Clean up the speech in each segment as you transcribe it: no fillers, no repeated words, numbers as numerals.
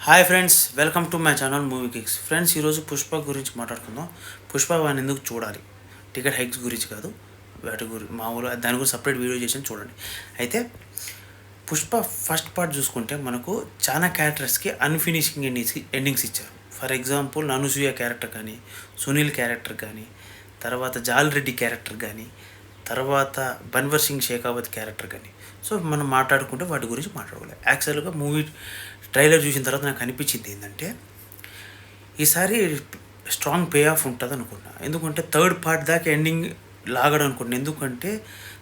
Hi friends, welcome to my channel movie kicks. Friends, ఈరోజు పుష్ప గురించి మాట్లాడుకుందాం. పుష్ప వన్ ఎందుకు చూడాలి, టికెట్ హైక్స్ గురించి కాదు, వాటి గురించి మామూలుగా దాని గురించి సపరేట్ వీడియో చేసి చూడండి. అయితే పుష్ప ఫస్ట్ పార్ట్ చూసుకుంటే మనకు చాలా క్యారెక్టర్స్కి అన్ఫినిషింగ్ ఎండింగ్స్ ఇచ్చారు. ఫర్ ఎగ్జాంపుల్ అనసూయ క్యారెక్టర్ కానీ, సునీల్ క్యారెక్టర్ కానీ, తర్వాత జాల్ రెడ్డి క్యారెక్టర్ కానీ, తర్వాత బన్వర్ సింగ్ షేకావత్ క్యారెక్టర్ కానీ. సో మనం మాట్లాడుకుంటే వాటి గురించి మాట్లాడుకోవాలి. యాక్చువల్గా మూవీ ట్రైలర్ చూసిన తర్వాత నాకు అనిపించింది ఏంటంటే ఈసారి స్ట్రాంగ్ పే ఆఫ్ ఉంటుంది అనుకున్నా. ఎందుకంటే థర్డ్ పార్ట్ దాకా ఎండింగ్ లాగడం అనుకున్నాను. ఎందుకంటే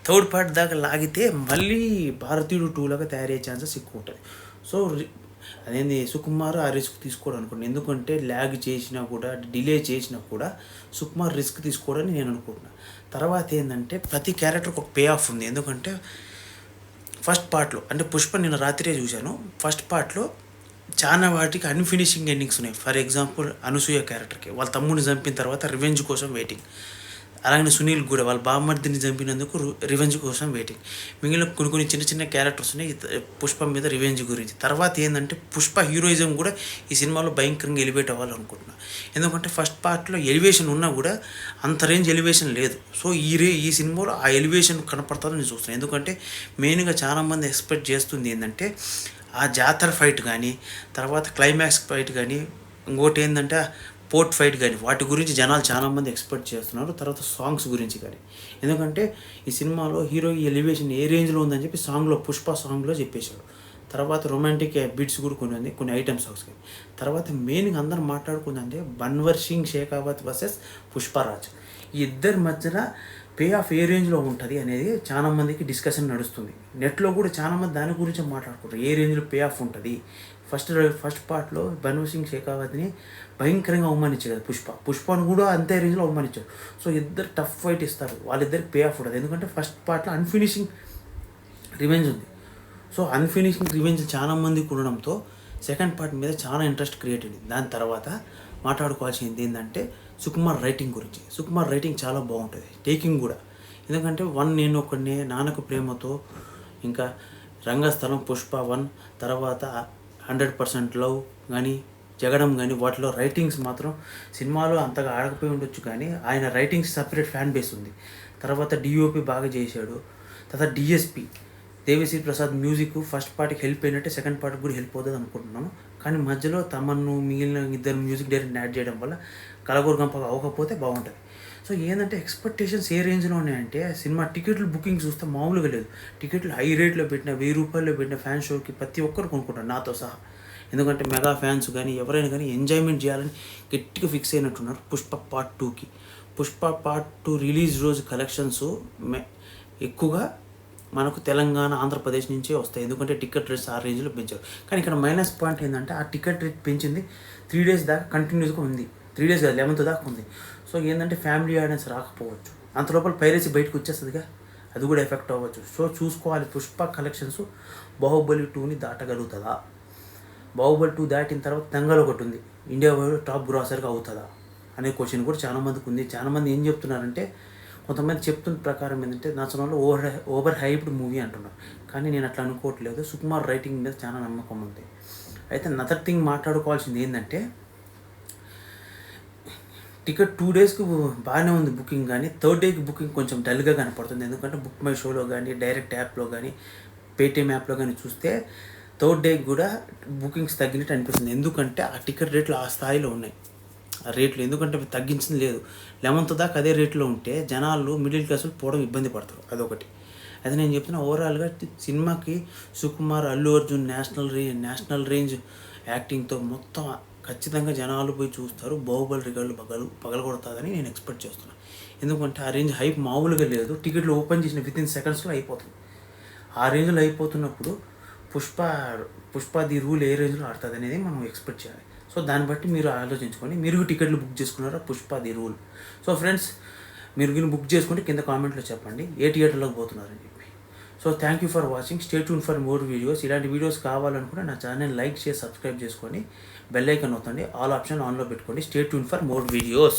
థర్డ్ పార్ట్ దాకా లాగితే మళ్ళీ భారతీయుడు 2 లాగా తయారయ్యే ఛాన్సెస్ ఎక్కువ ఉంటుంది. సో అదేంది సుకుమార్ ఆ రిస్క్ తీసుకోవడం అనుకున్నాను. ఎందుకంటే ల్యాగ్ చేసినా కూడా, డిలే చేసినా కూడా సుకుమార్ రిస్క్ తీసుకోవడని నేను అనుకుంటున్నాను. తర్వాత ఏంటంటే ప్రతి క్యారెక్టర్కి ఒక పే ఆఫ్ ఉంది. ఎందుకంటే ఫస్ట్ పార్ట్లో అంటే పుష్ప నిన్న రాత్రే చూశాను. ఫస్ట్ పార్ట్లో చాలా వాటికి అన్ఫినిషింగ్ ఎండింగ్స్ ఉన్నాయి. ఫర్ ఎగ్జాంపుల్ అనసూయ క్యారెక్టర్కి వాళ్ళ తమ్ముడిని చంపిన తర్వాత రివెంజ్ కోసం వెయిటింగ్. అలాగే సునీల్ కూడా వాళ్ళ బామ్మర్దిని చంపినందుకు రివెంజ్ కోసం వెయిటింగ్. మిగిలిన కొన్ని చిన్న చిన్న క్యారెక్టర్స్ ఉన్నాయి పుష్ప మీద రివెంజ్ గురించి. తర్వాత ఏంటంటే పుష్ప హీరోయిజం కూడా ఈ సినిమాలో భయంకరంగా ఎలివేట్ అవ్వాలనుకుంటున్నా. ఎందుకంటే ఫస్ట్ పార్ట్లో ఎలివేషన్ ఉన్నా కూడా అంత రేంజ్ ఎలివేషన్ లేదు. సో ఈ సినిమాలో ఆ ఎలివేషన్ కనపడుతుందని నేను చూస్తున్నాను. ఎందుకంటే మెయిన్గా చాలామంది ఎక్స్పెక్ట్ చేస్తుంది ఏంటంటే ఆ జాతర ఫైట్ కానీ, తర్వాత క్లైమాక్స్ ఫైట్ కానీ, ఇంకోటి ఏంటంటే పోర్ట్ ఫైట్ కానీ, వాటి గురించి జనాలు చాలామంది ఎక్స్పెక్ట్ చేస్తున్నారు. తర్వాత సాంగ్స్ గురించి కానీ. ఎందుకంటే ఈ సినిమాలో హీరో ఎలివేషన్ ఏ రేంజ్లో ఉందని చెప్పి పుష్ప సాంగ్లో చెప్పేశాడు. తర్వాత రొమాంటిక్ బిట్స్ కూడా కొన్ని ఐటమ్ సాంగ్స్ కానీ. తర్వాత మెయిన్గా అందరూ మాట్లాడుకుందంటే బన్వర్ సింగ్ షేకావత్ వర్సెస్ పుష్పరాజ్. ఈ ఇద్దరి మధ్యన పే ఆఫ్ ఏ రేంజ్లో ఉంటుంది అనేది చాలామందికి డిస్కషన్ నడుస్తుంది. నెట్లో కూడా చాలామంది దాని గురించి మాట్లాడుకుంటారు, ఏ రేంజ్లో పే ఆఫ్ ఉంటుంది. ఫస్ట్ పార్ట్లో బన్వర్ సింగ్ షేకావత్ని భయంకరంగా అవమానించారు కదా పుష్పను కూడా అంతే రేంజ్లో అవమానించారు. సో ఇద్దరు టఫ్ ఫైట్ ఇస్తారు, వాళ్ళిద్దరికి పే ఆఫ్ ఉంటుంది. ఎందుకంటే ఫస్ట్ పార్ట్లో అన్ఫినిషింగ్ రివెంజ్ ఉంది. సో అన్ఫినిషింగ్ రివెంజ్ చాలా మందికి ఉండడంతో సెకండ్ పార్ట్ మీద చాలా ఇంట్రెస్ట్ క్రియేట్ అయింది. దాని తర్వాత మాట్లాడుకోవాల్సింది ఏంటంటే సుకుమార్ రైటింగ్ గురించి. సుకుమార్ రైటింగ్ చాలా బాగుంటుంది, టేకింగ్ కూడా. ఎందుకంటే నేను ఒకడినే, నాన్నకు ప్రేమతో, ఇంకా రంగస్థలం, పుష్ప 1, తర్వాత 100% లవ్ కానీ, జగడం కానీ, వాటిలో రైటింగ్స్ మాత్రం సినిమాలో అంతగా ఆడకపోయి ఉండొచ్చు కానీ ఆయన రైటింగ్స్ సపరేట్ ఫ్యాన్ బేస్ ఉంది. తర్వాత డిఓపి బాగా చేశాడు. తర్వాత DSP Devi Sri Prasad music first పార్ట్కి హెల్ప్ అయినట్టే సెకండ్ పార్ట్కి కూడా హెల్ప్ అవుతుంది అనుకుంటున్నాను. కానీ మధ్యలో తమన్ను మిగిలిన ఇద్దరు మ్యూజిక్ డైరెక్టర్ యాడ్ చేయడం వల్ల కలగూరగంపగా అవ్వకపోతే బాగుంటుంది. సో ఏంటంటే ఎక్స్పెక్టేషన్స్ ఏ రేంజ్లో ఉన్నాయంటే సినిమా టికెట్లు బుకింగ్ చూస్తే మామూలుగా లేదు. టికెట్లు హై రేట్లో పెట్టిన 1000 రూపాయల్లో పెట్టిన ఫ్యాన్ షోకి ప్రతి ఒక్కరు కొనుక్కుంటారు, నాతో సహా. ఎందుకంటే మెగా ఫ్యాన్స్ కానీ ఎవరైనా కానీ ఎంజాయ్మెంట్ చేయాలని గట్టిగా ఫిక్స్ అయినట్టున్నారు పుష్ప పార్ట్ 2కి. పుష్ప పార్ట్ 2 రిలీజ్ రోజు కలెక్షన్స్ ఎక్కువగా మనకు తెలంగాణ, ఆంధ్రప్రదేశ్ నుంచే వస్తాయి. ఎందుకంటే టికెట్ రేట్స్ ఆ రేంజ్లో పెంచారు. కానీ ఇక్కడ మైనస్ పాయింట్ ఏంటంటే ఆ టికెట్ రేట్ పెంచింది 3 days దాకా కంటిన్యూస్గా ఉంది. 3 days కాదు, 11th దాకా ఉంది. సో ఏంటంటే ఫ్యామిలీ ఆడియన్స్ రాకపోవచ్చు. అంత లోపల పైరసీ బయటకు వచ్చేస్తుందిగా, అది కూడా ఎఫెక్ట్ అవ్వచ్చు. సో చూసుకోవాలి పుష్ప కలెక్షన్స్ బాహుబలి 2ని దాటగలుగుతుందా, బాహుబలి 2 దాటిన తర్వాత దంగల్ ఒకటి ఉంది, ఇండియా వైడ్ టాప్ గ్రాసర్గా అవుతుందా అనే క్వశ్చన్ కూడా చాలామందికి ఉంది. చాలామంది ఏం చెప్తున్నారంటే, కొంతమంది చెప్తున్న ప్రకారం ఏంటంటే నచ్చడంలో ఓవర్ హైప్డ్ మూవీ అంటున్నారు. కానీ నేను అట్లా అనుకోవట్లేదు. సుకుమార్ రైటింగ్ మీద చాలా నమ్మకం ఉంది. అయితే నదర్ థింగ్ మాట్లాడుకోవాల్సింది ఏంటంటే టికెట్ 2 daysకి బాగానే ఉంది బుకింగ్, కానీ థర్డ్ డేకి బుకింగ్ కొంచెం డల్గా కనపడుతుంది. ఎందుకంటే బుక్ మై షోలో కానీ, డైరెక్ట్ యాప్లో కానీ, పేటీఎం యాప్లో కానీ చూస్తే థర్డ్ డేకి కూడా బుకింగ్స్ తగ్గినట్టు అనిపిస్తుంది. ఎందుకంటే ఆ టికెట్ రేట్లు ఆ స్థాయిలో ఉన్నాయి, ఆ రేట్లు. ఎందుకంటే తగ్గించింది లేదు. 11th దాకా అదే రేట్లో ఉంటే జనాలు మిడిల్ క్లాసులు పోవడం ఇబ్బంది పడతారు, అదొకటి. అయితే నేను చెప్తున్నా ఓవరాల్గా సినిమాకి సుకుమార్, అల్లు అర్జున్ నేషనల్ రేంజ్ యాక్టింగ్తో మొత్తం ఖచ్చితంగా జనాలు పోయి చూస్తారు. బాహుబలి రికార్డులు పగలగొడతాదని నేను ఎక్స్పెక్ట్ చేస్తున్నాను. ఎందుకంటే ఆ రేంజ్ హైప్ మామూలుగా లేదు. టికెట్లు ఓపెన్ చేసిన వితిన్ సెకండ్స్లో అయిపోతుంది. ఆ రేంజ్లో అయిపోతున్నప్పుడు పుష్ప ది రూల్ ఏ రేంజ్లో ఆడుతుంది అనేది మనం ఎక్స్పెక్ట్ చేయాలి. సో దాన్ని బట్టి మీరు ఆలోచించుకొని మీరు టికెట్లు బుక్ చేసుకున్నారా Pushpa the rule. So friends, మీరు బుక్ చేసుకుంటే కింద కామెంట్లో చెప్పండి ఏ థియేటర్లోకి పోతున్నారని చెప్పి. So thank you for watching. Stay tune for more videos. ఇలాంటి వీడియోస్ కావాలనుకుంటే నా ఛానల్ లైక్ చేసి సబ్స్క్రైబ్ చేసుకొని బెల్ ఐకాన్ అవుతుంది, ఆల్ ఆప్షన్ ఆన్లో పెట్టుకోండి. Stay tune for more videos.